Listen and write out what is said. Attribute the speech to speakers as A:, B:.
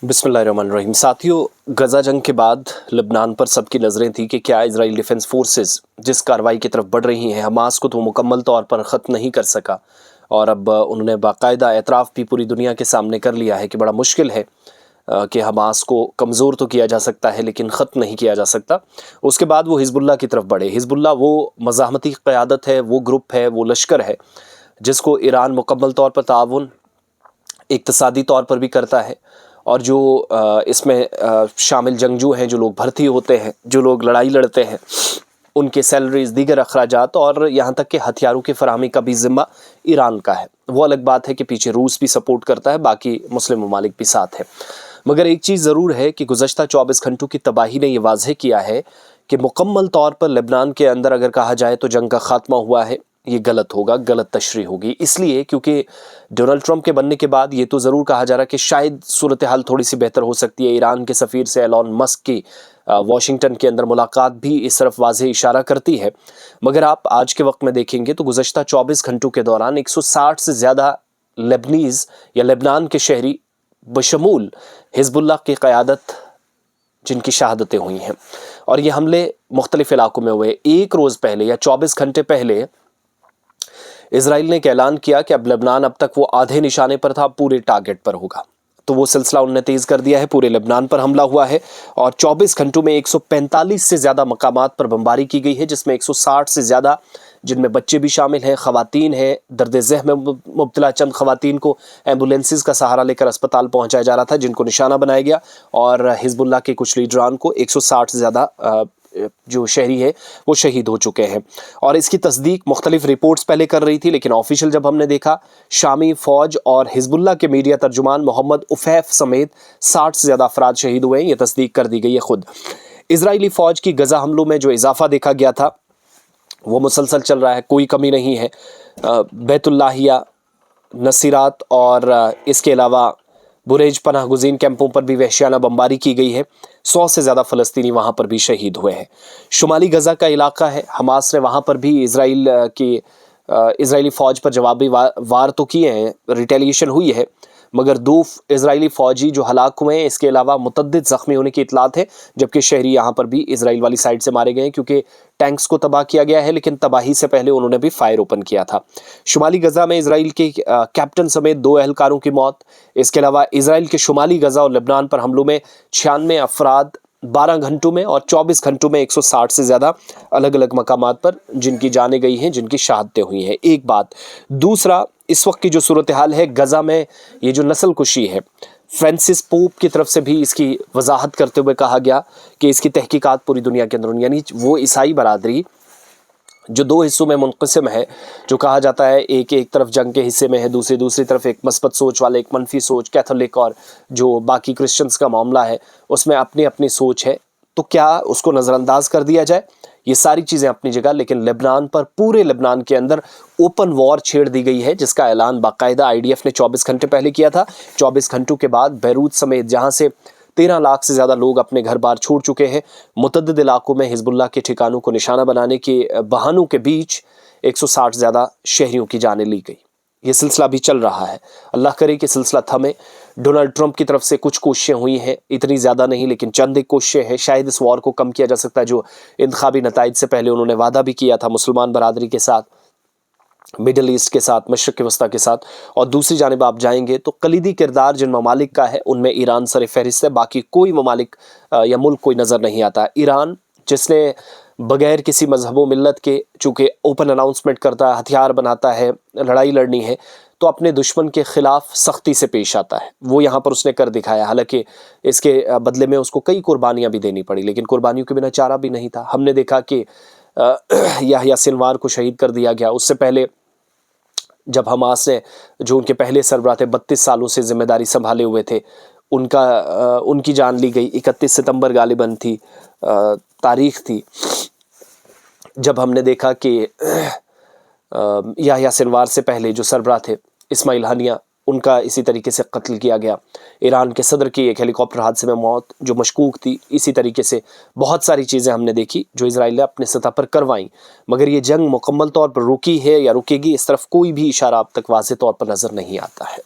A: बिस्मिल्लाहिर्रहमानिर्रहीम। साथियों, गजा जंग के बाद लबनान पर सबकी नज़रें थी कि क्या इजराइल डिफेंस फोर्सेस जिस कार्रवाई की तरफ बढ़ रही हैं, हमास को तो मुकम्मल तौर पर ख़त्म नहीं कर सका और अब उन्होंने बाकायदा एतराफ़ भी पूरी दुनिया के सामने कर लिया है कि बड़ा मुश्किल है कि हमास को कमज़ोर तो किया जा सकता है लेकिन ख़त्म नहीं किया जा सकता। उसके बाद वो हिज़्बुल्लाह की तरफ बढ़े। हिज़्बुल्लाह वो मज़ाहमती क़यादत है, वो ग्रुप है, वो लश्कर है जिसको ईरान मुकम्मल तौर पर ताउन इक़्तिसादी तौर पर भी करता है और जो इसमें शामिल जंगजू हैं, जो लोग भर्ती होते हैं, जो लोग लड़ाई लड़ते हैं, उनके सैलरीज़, दीगर अखराजात और यहाँ तक कि हथियारों की फराहमी का भी ज़िम्मा ईरान का है। वो अलग बात है कि पीछे रूस भी सपोर्ट करता है, बाकी मुस्लिम ममालिक भी साथ है। मगर एक चीज़ ज़रूर है कि गुज़श्ता 24 घंटों की तबाही ने यह वाज़ेह किया है कि मुकम्मल तौर पर लेबनान के अंदर अगर कहा जाए तो जंग का ख़ात्मा हुआ है, ये गलत होगा, गलत तशरीह होगी। इसलिए क्योंकि डोनाल्ड ट्रंप के बनने के बाद ये तो ज़रूर कहा जा रहा है कि शायद सूरत हाल थोड़ी सी बेहतर हो सकती है। ईरान के सफ़ीर से एलॉन मस्क की वाशिंगटन के अंदर मुलाकात भी इस तरफ वाज़ेह इशारा करती है। मगर आप आज के वक्त में देखेंगे तो गुज़श्ता 24 घंटों के दौरान 160 से ज़्यादा लेबनीज़ या लेबनान के शहरी बशमूल हिज़्बुल्लाह की क़यादत जिनकी शहादतें हुई हैं और ये हमले मुख्तलिफ़ इलाकों में हुए। एक रोज़ पहले या 24 घंटे पहले इजराइल ने एक ऐलान किया कि अब लेबनान अब तक वो आधे निशाने पर था, पूरे टारगेट पर होगा। तो वो सिलसिला उन्होंने तेज़ कर दिया है, पूरे लेबनान पर हमला हुआ है और 24 घंटों में 145 से ज़्यादा मकामात पर बमबारी की गई है, जिसमें 160 से ज़्यादा, जिनमें बच्चे भी शामिल हैं, ख़वातीन हैं। दर्द ज़ह में मुब्तला चंद ख़वातीन को एम्बुलेंसेस का सहारा लेकर अस्पताल पहुँचाया जा रहा था, जिनको निशाना बनाया गया और हिज़्बुल्लाह के कुछ लीडरान को 160 से ज़्यादा जो शहरी है वो शहीद हो चुके हैं। और इसकी तस्दीक मुख्तलिफ रिपोर्ट्स पहले कर रही थी, लेकिन ऑफिशियल जब हमने देखा, शामी फ़ौज और हिज़्बुल्लाह के मीडिया तर्जुमान मोहम्मद उफ़ैफ़ समेत 60 से ज़्यादा अफराद शहीद हुए हैं। ये तस्दीक कर दी गई है खुद। इजरायली फ़ौज की गज़ा हमलों में जो इजाफा देखा गया था वो मुसलसल चल रहा है, कोई कमी नहीं है। बैतुल्लाहिया, नसीरात और इसके अलावा बुरेज पनाह गुज़ीन कैंपों पर भी वहशियाना बमबारी की गई है। 100 से ज़्यादा फ़लस्तीनी वहाँ पर भी शहीद हुए हैं। शुमाली गज़ा का इलाका है, हमास ने वहाँ पर भी इजरायली फ़ौज पर जवाबी वार तो किए हैं, रिटेलिएशन हुई है, मगर 2 इजरायली फ़ौजी जो हलाक हुए हैं, इसके अलावा मुतअद्दिद ज़ख्मी होने की इतलात है, जबकि शहरी यहाँ पर भी इजराइल वाली साइड से मारे गए हैं क्योंकि टैंक्स को तबाह किया गया है, लेकिन तबाही से पहले उन्होंने भी फायर ओपन किया था। शुमाली गज़ा में इजराइल के कैप्टन समेत 2 एहलकारों की मौत। इसके अलावा इजराइल के शुमाली गज़ा और लेबनान पर हमलों में 96 अफराद 12 घंटों में और 24 घंटों में 160 से ज़्यादा अलग अलग मकामात पर जिनकी जानें गई हैं, जिनकी शहादतें हुई हैं। एक बात। दूसरा, इस वक्त की जो सूरत हाल है गज़ा में, ये जो नस्ल कुशी है, फ्रांसिस पोप की तरफ से भी इसकी वजाहत करते हुए कहा गया कि इसकी तहकीकात पूरी दुनिया के अंदर, यानी वो ईसाई बरादरी जो 2 हिस्सों में मुनक़सिम है, जो कहा जाता है एक तरफ जंग के हिस्से में है, दूसरी तरफ एक मस्बत सोच वाले, एक मनफी सोच, कैथोलिक और जो बाकी क्रिश्चियंस का मामला है उसमें अपनी अपनी सोच है। तो क्या उसको नज़रअंदाज कर दिया जाए? ये सारी चीज़ें अपनी जगह, लेकिन लेबनान पर, पूरे लेबनान के अंदर ओपन वॉर छेड़ दी गई है, जिसका ऐलान बाकायदा IDF ने 24 घंटे पहले किया था। 24 घंटों के बाद बैरूत समेत जहाँ से 13 लाख से ज़्यादा लोग अपने घर बार छोड़ चुके हैं, मुतअद्दिद इलाकों में हिज़्बुल्लाह के ठिकानों को निशाना बनाने के बहानों के बीच 160 से ज़्यादा शहरियों की जानें ली गई। ये सिलसिला भी चल रहा है। अल्लाह करे कि सिलसिला थमे। डोनाल्ड ट्रंप की तरफ से कुछ कोशिशें हुई हैं, इतनी ज़्यादा नहीं, लेकिन चंद एक कोशिशें हैं। शायद इस वॉर को कम किया जा सकता है, जो इंतखाबी नताइज से पहले उन्होंने वादा भी किया था मुसलमान बरादरी के साथ, मिडल ईस्ट के साथ, मशरिक़ वस्ता के साथ। और दूसरी जानिब आप जाएंगे तो कलीदी किरदार जिन ममालिक का है उनमें ईरान सर फहरिस्त है, बाकी कोई ममालिक या मुल्क कोई नज़र नहीं आता। ईरान जिसने बगैर किसी मजहब व मिल्लत के, चूँकि ओपन अनाउंसमेंट करता है, हथियार बनाता है, लड़ाई लड़नी है तो अपने दुश्मन के ख़िलाफ़ सख्ती से पेश आता है, वो यहाँ पर उसने कर दिखाया। हालांकि इसके बदले में उसको कई कुर्बानियाँ भी देनी पड़ी, लेकिन कुर्बानियों के बिना चारा भी नहीं था। हमने देखा कि याह्या सिनवार को शहीद कर दिया गया। उससे पहले जब हमास ने, जो उनके पहले सरबराह थे, 32 सालों से जिम्मेदारी संभाले हुए थे, उनकी जान ली गई। 31 सितंबर गालिबन थी, तारीख थी जब हमने देखा कि याह्या सिनवार से पहले जो सरबराह थे इस्माइल हानिया, उनका इसी तरीके से कत्ल किया गया। ईरान के सदर की एक हेलीकॉप्टर हादसे में मौत जो मशकूक थी। इसी तरीके से बहुत सारी चीज़ें हमने देखी जो इजराइल ने अपने सतह पर करवाई, मगर ये जंग मुकम्मल तौर पर रुकी है या रुकेगी, इस तरफ कोई भी इशारा अब तक वाज़ेह तौर पर नज़र नहीं आता है।